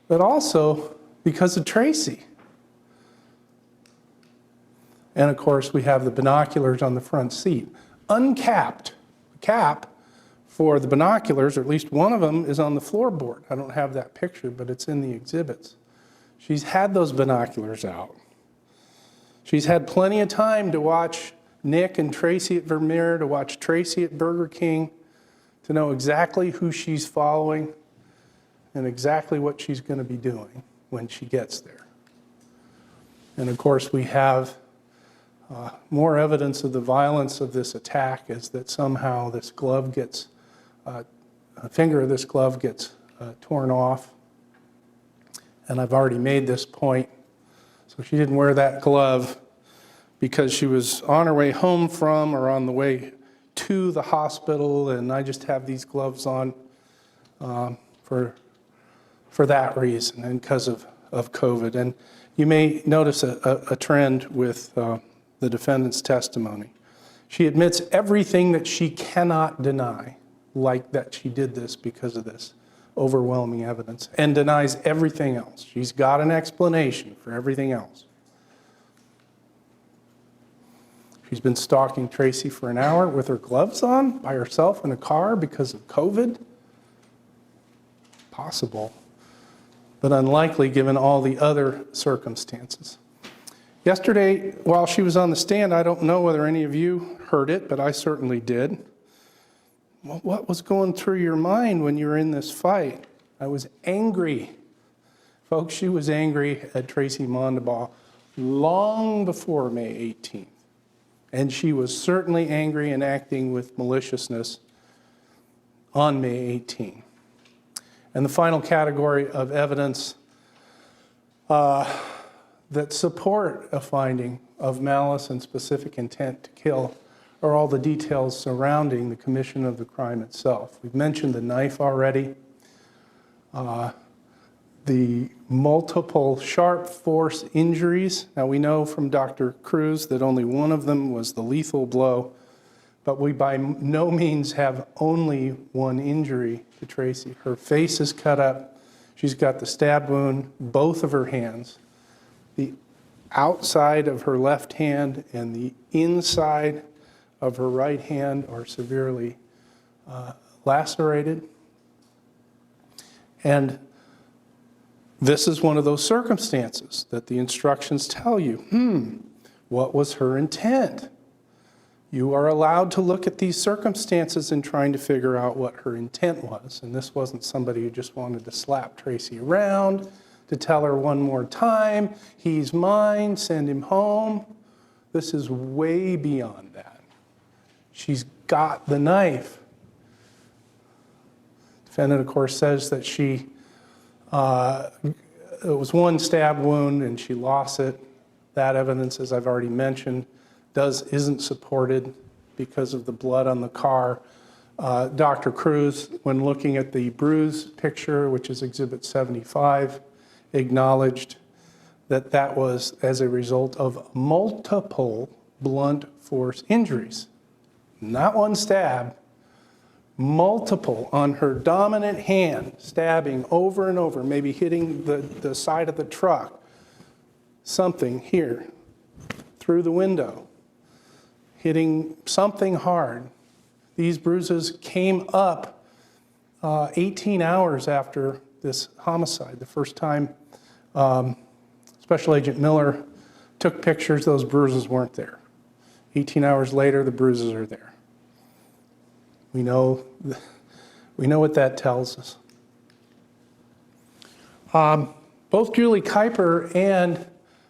but also because of Tracy. And of course, we have the binoculars on the front seat. Uncapped. The cap for the binoculars, or at least one of them, is on the floorboard. I don't have that picture, but it's in the exhibits. She's had those binoculars out. She's had plenty of time to watch Nick and Tracy at Vermeer, to watch Tracy at Burger King, to know exactly who she's following and exactly what she's going to be doing when she gets there. And of course, we have more evidence of the violence of this attack is that somehow this glove gets, a finger of this glove gets torn off. And I've already made this point. So she didn't wear that glove because she was on her way home from or on the way to the hospital, and I just have these gloves on for that reason and because of COVID. And you may notice a trend with the defendant's testimony. She admits everything that she cannot deny, like that she did this because of this overwhelming evidence, and denies everything else. She's got an explanation for everything else. She's been stalking Tracy for an hour with her gloves on by herself in a car because of COVID. Possible, but unlikely given all the other circumstances. Yesterday, while she was on the stand, I don't know whether any of you heard it, but I certainly did. Well, what was going through your mind when you were in this fight? I was angry. Folks, she was angry at Tracy Mondabaugh long before May 18th. And she was certainly angry and acting with maliciousness on May 18th. And the final category of evidence that support a finding of malice and specific intent to kill are all the details surrounding the commission of the crime itself. We've mentioned the knife already. The multiple sharp force injuries. Now we know from Dr. Cruz that only one of them was the lethal blow, but we by no means have only one injury to Tracy. Her face is cut up. She's got the stab wound, both of her hands. outside of her left hand and the inside of her right hand are severely lacerated. And this is one of those circumstances that the instructions tell you, what was her intent? You are allowed to look at these circumstances in trying to figure out what her intent was. And this wasn't somebody who just wanted to slap Tracy around, to tell her one more time, he's mine, send him home. This is way beyond that. She's got the knife. Defendant, of course, says that it was one stab wound and she lost it. That evidence, as I've already mentioned, isn't supported because of the blood on the car. Dr. Cruz, when looking at the bruise picture, which is Exhibit 75, acknowledged that that was as a result of multiple blunt force injuries. Not one stab, multiple on her dominant hand, stabbing over and over, maybe hitting the side of the truck, something here, through the window, hitting something hard. These bruises came up 18 hours after this homicide. The first time Special Agent Miller took pictures, those bruises weren't there. 18 hours later, the bruises are there. We know what that tells us. Both Julie Kuiper and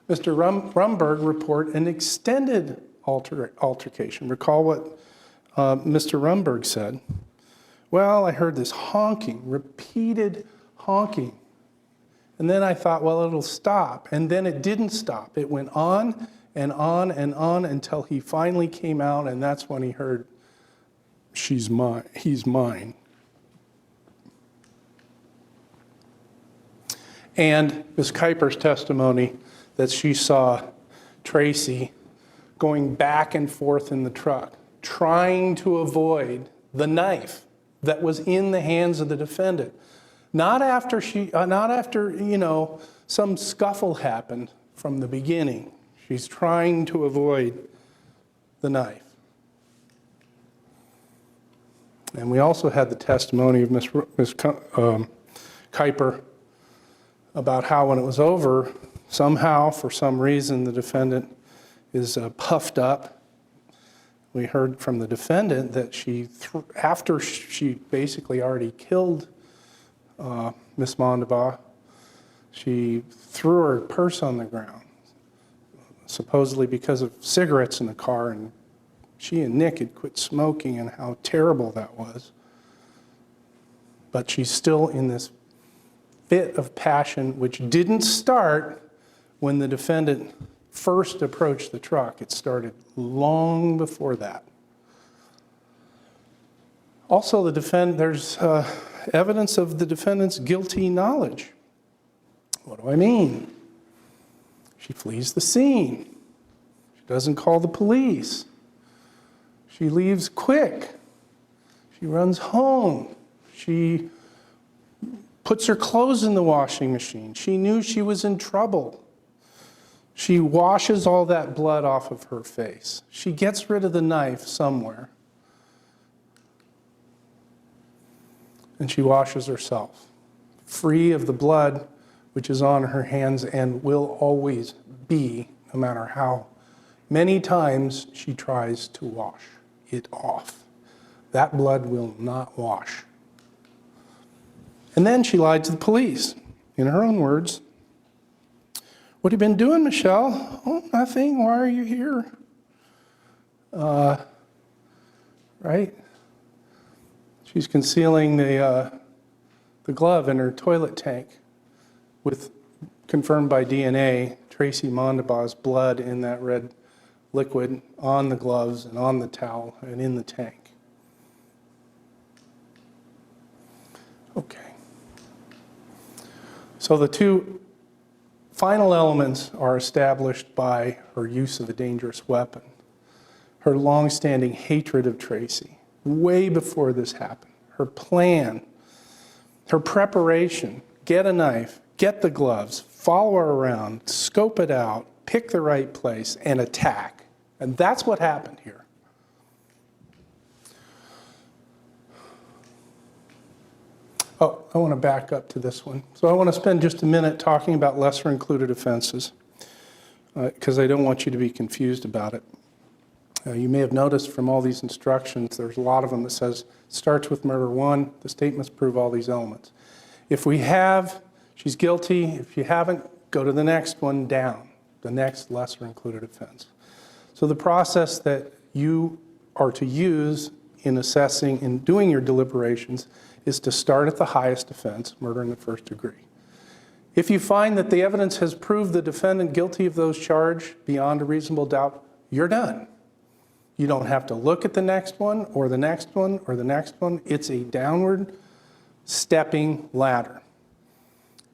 Mr. Rumberg report an extended altercation. Recall what Mr. Rumberg said. Well, I heard this honking, repeated honking. And then I thought, well, it'll stop. And then it didn't stop. It went on and on and on until he finally came out, and that's when he heard, she's mine, he's mine. And Ms. Kuiper's testimony that she saw Tracy going back and forth in the truck, trying to avoid the knife that was in the hands of the defendant. Not after some scuffle happened from the beginning. She's trying to avoid the knife. And we also had the testimony of Ms. Kuiper about how when it was over, somehow, for some reason, the defendant is puffed up. We heard from the defendant that after she basically already killed Miss Mondaba, she threw her purse on the ground, supposedly because of cigarettes in the car, and she and Nick had quit smoking and how terrible that was. But she's still in this fit of passion, which didn't start when the defendant first approached the truck. It started long before that. Also, there's evidence of the defendant's guilty knowledge. What do I mean? She flees the scene. She doesn't call the police. She leaves quick. She runs home. She puts her clothes in the washing machine. She knew she was in trouble. She washes all that blood off of her face. She gets rid of the knife somewhere. And she washes herself, free of the blood which is on her hands and will always be, no matter how many times she tries to wash it off. That blood will not wash. And then she lied to the police. In her own words, "What have you been doing, Michelle?" "Oh, nothing. Why are you here?" Right? She's concealing the glove in her toilet tank with, confirmed by DNA, Tracy Mondaba's blood in that red liquid on the gloves and on the towel and in the tank. Okay. So the two final elements are established by her use of a dangerous weapon, her long-standing hatred of Tracy, way before this happened, her plan, her preparation, get a knife, get the gloves, follow her around, scope it out, pick the right place, and attack. And that's what happened here. Oh, I want to back up to this one. So I want to spend just a minute talking about lesser included offenses, because I don't want you to be confused about it. You may have noticed from all these instructions, there's a lot of them that says, starts with murder 1, the state must prove all these elements. If we have, she's guilty. If you haven't, go to the next one down, the next lesser included offense. So the process that you are to use in assessing and doing your deliberations is to start at the highest offense, murder in the first degree. If you find that the evidence has proved the defendant guilty of those charged beyond a reasonable doubt, you're done. You don't have to look at the next one or the next one or the next one. It's a downward stepping ladder.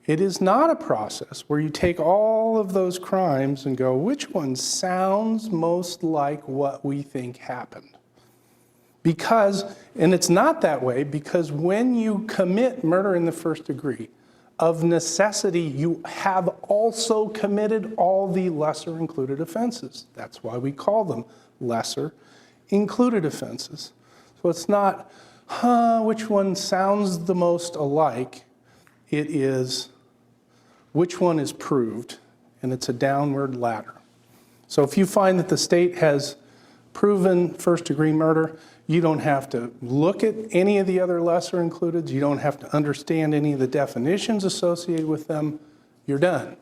It is not a process where you take all of those crimes and go, which one sounds most like what we think happened? Because, and it's not that way, because when you commit murder in the first degree, of necessity, you have also committed all the lesser included offenses. That's why we call them lesser included offenses. So it's not, which one sounds the most alike? It is, which one is proved? And it's a downward ladder. So if you find that the state has proven first degree murder, you don't have to look at any of the other lesser included. You don't have to understand any of the definitions associated with them. You're done.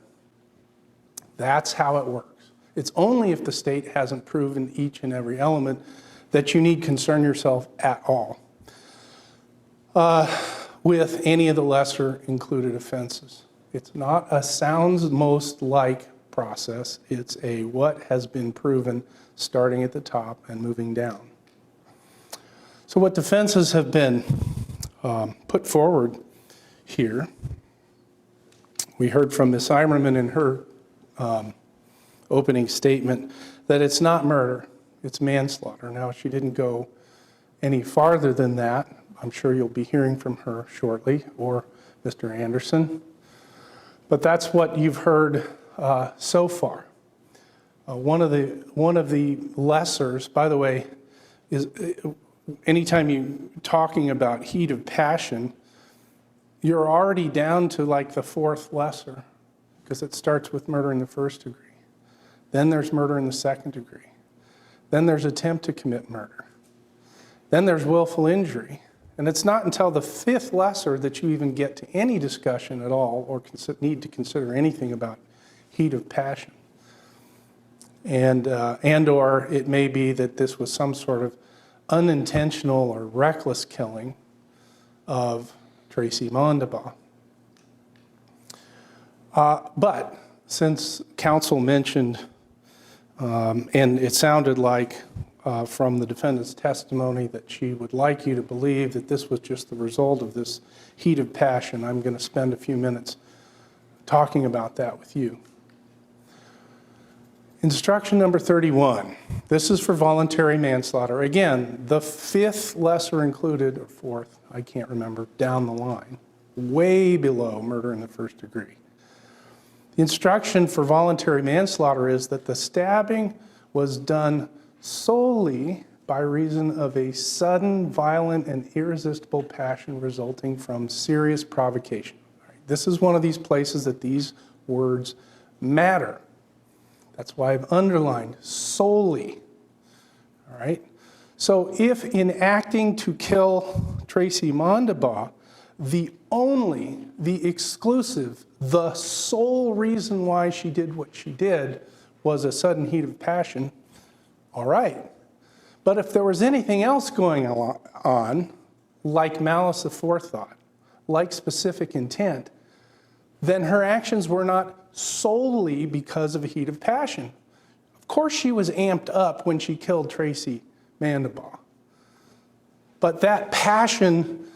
That's how it works. It's only if the state hasn't proven each and every element that you need concern yourself at all with any of the lesser included offenses. It's not a sounds most like process. It's a what has been proven starting at the top and moving down. So what defenses have been put forward here, we heard from Ms. Eimerman in her opening statement that it's not murder, it's manslaughter. Now, she didn't go any farther than that. I'm sure you'll be hearing from her shortly, or Mr. Anderson. But that's what you've heard so far. One of the lessers, by the way, is anytime you're talking about heat of passion, you're already down to like the fourth lesser, because it starts with murder in the first degree. Then there's murder in the second degree. Then there's attempt to commit murder. Then there's willful injury. And it's not until the fifth lesser that you even get to any discussion at all or need to consider anything about heat of passion. And or it may be that this was some sort of unintentional or reckless killing of Tracy Mondabaugh. But since counsel mentioned, and it sounded like from the defendant's testimony that she would like you to believe that this was just the result of this heat of passion, I'm going to spend a few minutes talking about that with you. Instruction number 31. This is for voluntary manslaughter. Again, the fifth lesser included, or fourth, I can't remember, down the line, way below murder in the first degree. The instruction for voluntary manslaughter is that the stabbing was done solely by reason of a sudden, violent, and irresistible passion resulting from serious provocation. All right, this is one of these places that these words matter. That's why I've underlined solely. All right? So if in acting to kill Tracy Mondabaugh, the exclusive, the sole reason why she did what she did was a sudden heat of passion, all right. But if there was anything else going on, like malice of forethought, like specific intent, then her actions were not solely because of a heat of passion. Of course she was amped up when she killed Tracy Mondabaugh. But that passion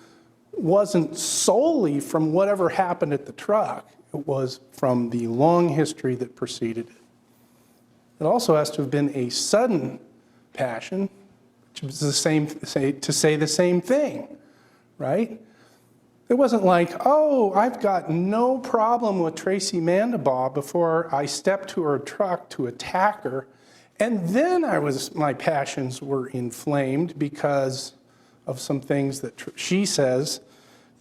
wasn't solely from whatever happened at the truck. It was from the long history that preceded it. It also has to have been a sudden passion, which is the same, to say the same thing, right? It wasn't like, oh, I've got no problem with Tracy Mandabaugh before I stepped to her truck to attack her. And then my passions were inflamed because of some things that she says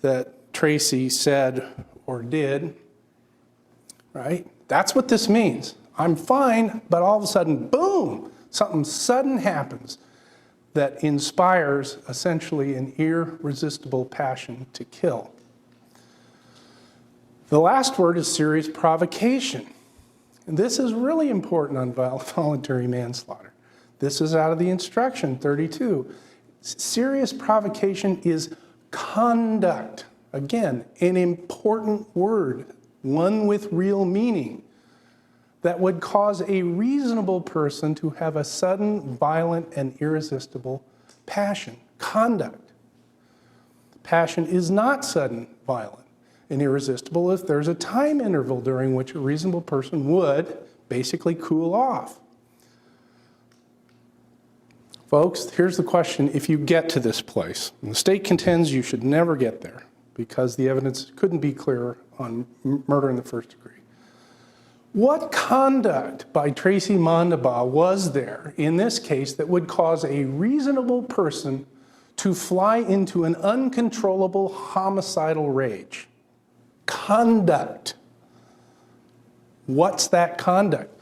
that Tracy said or did, right? That's what this means. I'm fine, but all of a sudden, boom, something sudden happens that inspires essentially an irresistible passion to kill. The last word is serious provocation. And this is really important on voluntary manslaughter. This is out of the instruction 32. Serious provocation is conduct. Again, an important word, one with real meaning, that would cause a reasonable person to have a sudden, violent, and irresistible passion. Conduct. Passion is not sudden, violent, and irresistible if there's a time interval during which a reasonable person would basically cool off. Folks, here's the question if you get to this place. And the state contends you should never get there because the evidence couldn't be clearer on murder in the first degree. What conduct by Tracy Mandabaugh was there in this case that would cause a reasonable person to fly into an uncontrollable homicidal rage? Conduct. What's that conduct?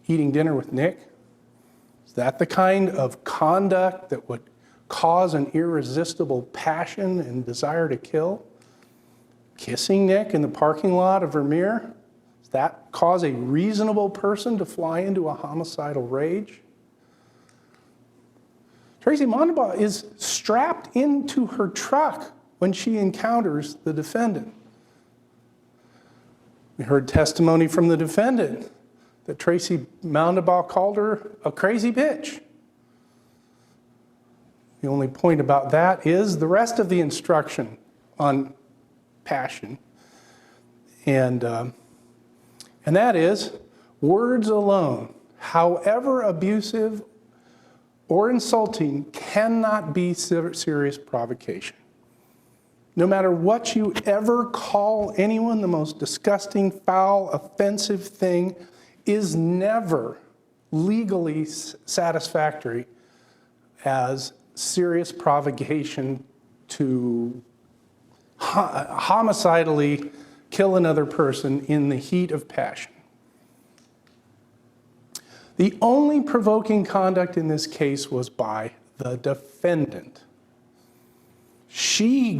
Eating dinner with Nick? Is that the kind of conduct that would cause an irresistible passion and desire to kill? Kissing Nick in the parking lot of Vermeer? Does that cause a reasonable person to fly into a homicidal rage? Tracy Mandabaugh is strapped into her truck when she encounters the defendant. We heard testimony from the defendant that Tracy Mandabaugh called her a crazy bitch. The only point about that is the rest of the instruction on passion. And that is, words alone, however abusive or insulting, cannot be serious provocation. No matter what you ever call anyone, the most disgusting, foul, offensive thing is never legally satisfactory as serious provocation to homicidally kill another person in the heat of passion. The only provoking conduct in this case was by the defendant. She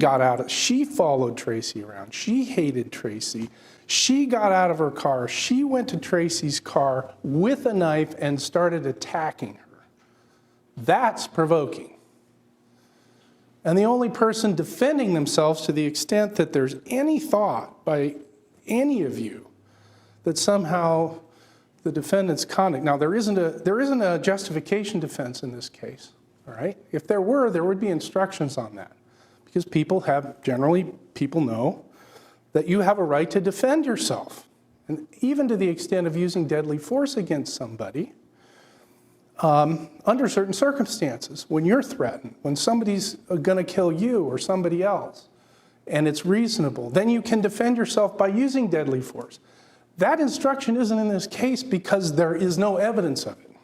followed Tracy around. She hated Tracy. She got out of her car. She went to Tracy's car with a knife and started attacking her. That's provoking. And the only person defending themselves, to the extent that there's any thought by any of you that somehow the defendant's conduct, now there isn't a justification defense in this case, all right? If there were, there would be instructions on that. Because people know that you have a right to defend yourself. And even to the extent of using deadly force against somebody, under certain circumstances, when you're threatened, when somebody's gonna kill you or somebody else, and it's reasonable, then you can defend yourself by using deadly force. That instruction isn't in this case because there is no evidence of it.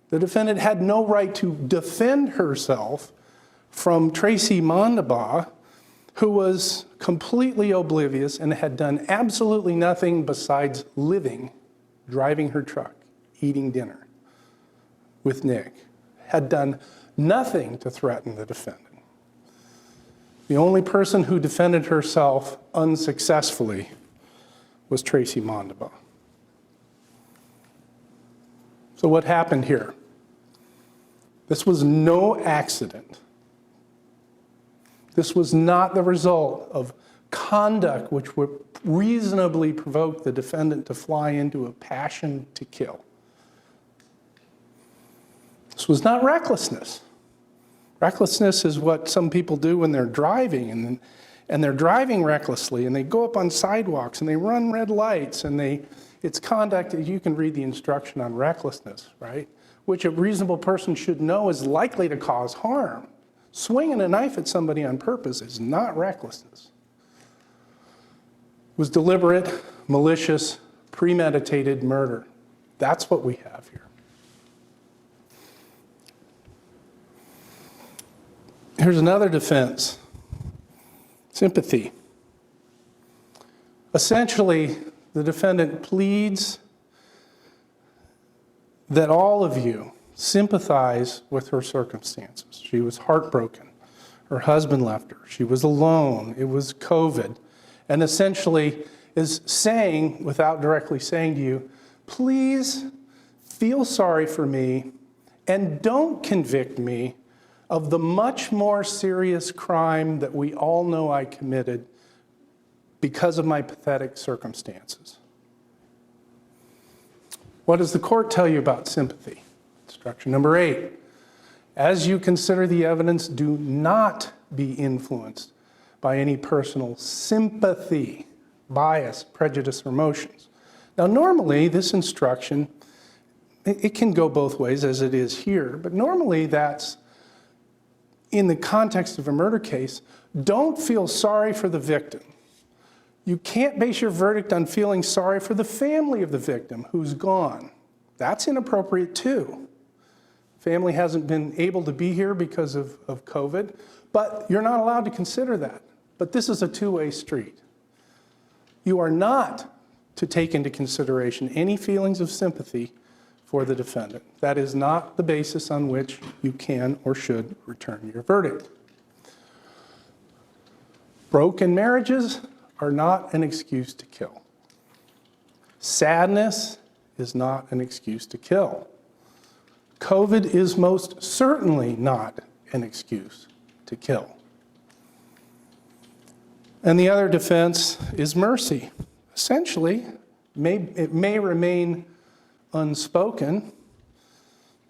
The defendant had no right to defend herself from Tracy Mandabaugh, who was completely oblivious and had done absolutely nothing besides living, driving her truck, eating dinner with Nick, had done nothing to threaten the defendant. The only person who defended herself unsuccessfully was Tracy Mandabaugh. So what happened here? This was no accident. This was not the result of conduct which would reasonably provoke the defendant to fly into a passion to kill. This was not recklessness. Recklessness is what some people do when they're driving, and they're driving recklessly, and they go up on sidewalks, and they run red lights, and it's conduct. You can read the instruction on recklessness, right? Which a reasonable person should know is likely to cause harm. Swinging a knife at somebody on purpose is not recklessness. It was deliberate, malicious, premeditated murder. That's what we have here. Here's another defense. Sympathy. Essentially, the defendant pleads that all of you sympathize with her circumstances. She was heartbroken. Her husband left her. She was alone. It was COVID. And essentially is saying, without directly saying to you, please feel sorry for me and don't convict me of the much more serious crime that we all know I committed because of my pathetic circumstances. What does the court tell you about sympathy? Instruction number 8. As you consider the evidence, do not be influenced by any personal sympathy, bias, prejudice, or emotions. Now, normally, this instruction, it can go both ways, as it is here, but normally that's in the context of a murder case. Don't feel sorry for the victim. You can't base your verdict on feeling sorry for the family of the victim who's gone. That's inappropriate too. Family hasn't been able to be here because of COVID, but you're not allowed to consider that. But this is a two-way street. You are not to take into consideration any feelings of sympathy for the defendant. That is not the basis on which you can or should return your verdict. Broken marriages are not an excuse to kill. Sadness is not an excuse to kill. COVID is most certainly not an excuse to kill. And the other defense is mercy. Essentially, it may remain unspoken,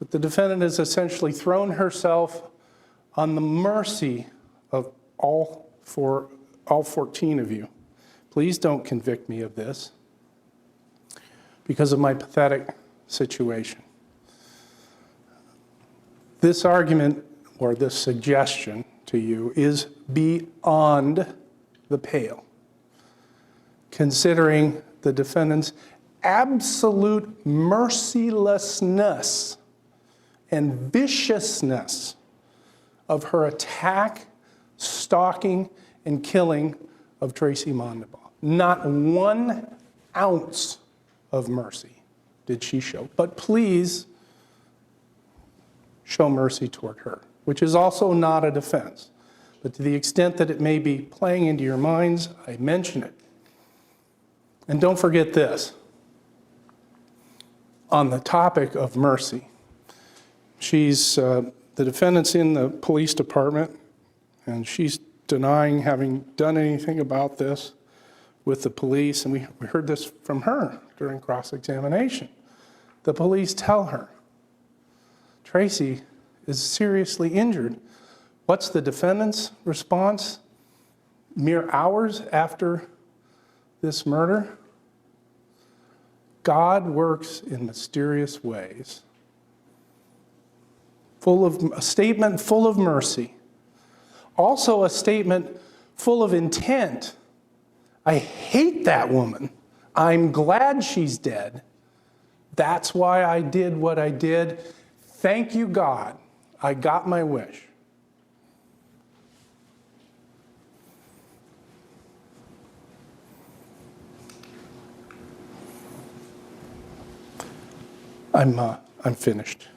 but the defendant has essentially thrown herself on the mercy of all 14 of you. Please don't convict me of this because of my pathetic situation. This argument or this suggestion to you is beyond the pale, considering the defendant's absolute mercilessness and viciousness of her attack, stalking, and killing of Tracy Mondabaugh. Not 1 ounce of mercy did she show. But please show mercy toward her, which is also not a defense. But to the extent that it may be playing into your minds, I mention it. And don't forget this. On the topic of mercy, the defendant's in the police department, and she's denying having done anything about this with the police, and we heard this from her during cross-examination. The police tell her, Tracy is seriously injured. What's the defendant's response mere hours after this murder? God works in mysterious ways. A statement full of mercy. Also a statement full of intent. I hate that woman. I'm glad she's dead. That's why I did what I did. Thank you, God. I got my wish. I'm finished.